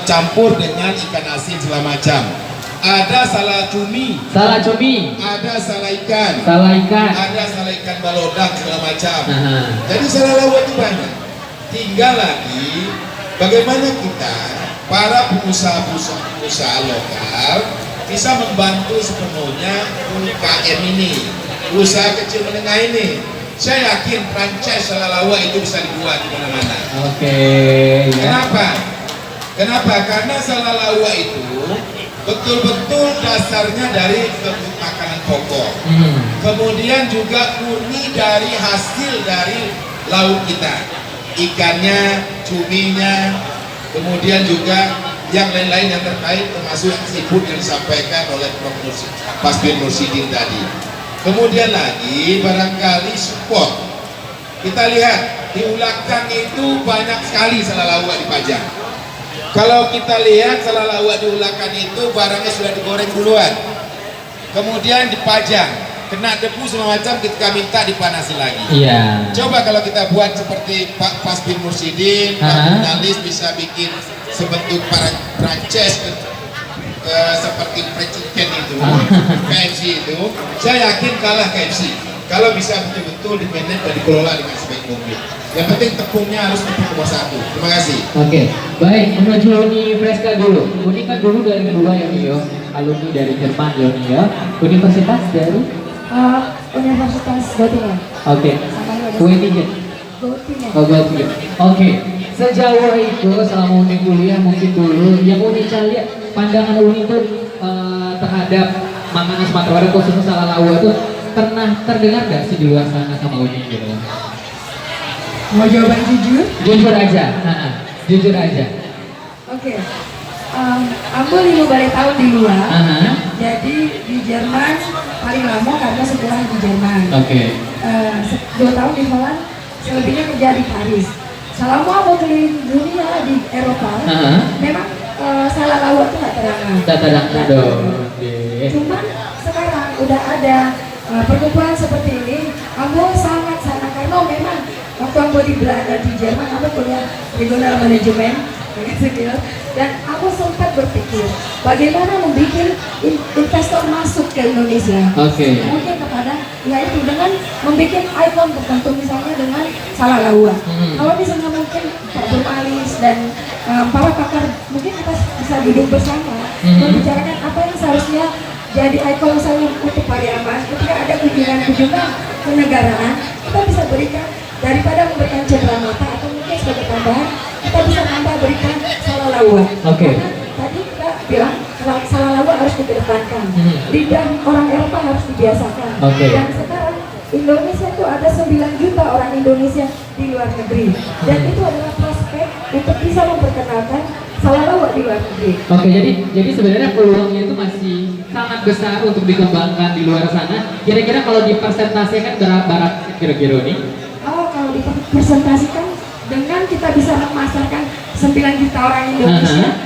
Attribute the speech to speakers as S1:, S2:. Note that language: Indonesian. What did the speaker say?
S1: campur dengan ikan asin segala macam. Ada salah cumi, ada salah ikan, ada salah ikan balodak segala macam. Jadi salah lauk itu banyak. Tinggal lagi bagaimana kita para pengusaha lokal bisa membantu sepenuhnya UKM ini, usaha kecil menengah ini. Saya yakin franchise salah lauk itu bisa dibuat di mana-mana. Kenapa? Karena salah lauk itu betul-betul dasarnya dari makanan pokok. Kemudian juga murni dari hasil dari laut kita, ikannya, cuminya, kemudian juga yang lain-lain yang terkait termasuk seafood yang disampaikan oleh Prof. Pasbir Nursidin tadi. Kemudian lagi barangkali support. Kita lihat di Ulakan itu banyak sekali salah lauk dipajang. Kalau kita lihat salah lauk di Ulakan itu barangnya sudah digoreng duluan, kemudian dipajang, kena debu semua macam, ketika minta dipanasi lagi. Coba kalau kita buat seperti Pak Pasbir Nursidin, Pak Jurnalis bisa bikin sebentuk para franchise seperti fried chicken itu, KFC itu, saya yakin kalah KFC. Kalau bisa betul-betul dimanage dan dikelola dengan sebaik mungkin. Yang penting tepungnya harus tepung nomor 1. Terima kasih.
S2: Baik, menuju Universitas dulu. Uni kan dulu dari kedua ya Nio, alumni dari Jerman ya Nio. Universitas dari
S3: Universitas Göttingen.
S2: Göttingen. Sejauh itu selama Uni kuliah mungkin dulu yang Uni lihat pandangan Uni itu terhadap makanan Sumatera Barat khususnya salah lauk itu pernah terdengar gak sih di luar sana sama Uni gitu?
S3: Mau jawaban jujur?
S2: Jujur aja.
S3: Aku 5 balik tahun di luar. Jadi di Jerman paling lama karena sekolah di Jerman. 2 tahun di Holland, selebihnya kerja di Paris. Selama aku keliling dunia di Eropa, memang salah lauk itu nggak terangkat. Cuman sekarang udah ada perkumpulan seperti ini, aku sangat karena memang waktu aku di Belanda di Jerman, aku kuliah regional manajemen dan aku sempat berpikir bagaimana membuat investor masuk ke Indonesia. Mungkin kepada yaitu dengan membuat ikon tertentu, misalnya dengan salah lauk. Kalau misalnya mungkin Pak Jurnalis dan para pakar mungkin kita bisa duduk bersama membicarakan apa yang seharusnya jadi ikon misalnya untuk Pariaman ketika ada kunjungan kenegaraan, kita bisa berikan daripada memberikan cendera mata atau mungkin sebagai tambahan kita bisa berikan salah lauk. Karena tadi kita bilang salah lauk harus dikedepankan, lidah orang Eropa harus dibiasakan. Dan sekarang Indonesia itu ada 9 juta orang Indonesia di luar negeri, dan itu adalah prospek untuk bisa memperkenalkan salah lauk di luar negeri.
S2: Jadi sebenarnya peluangnya itu masih sangat besar untuk dikembangkan di luar sana. Kira-kira kalau dipresentasikan berapa kira-kira nih?
S3: Kalau dipresentasikan dengan kita bisa memasarkan 9 juta orang Indonesia,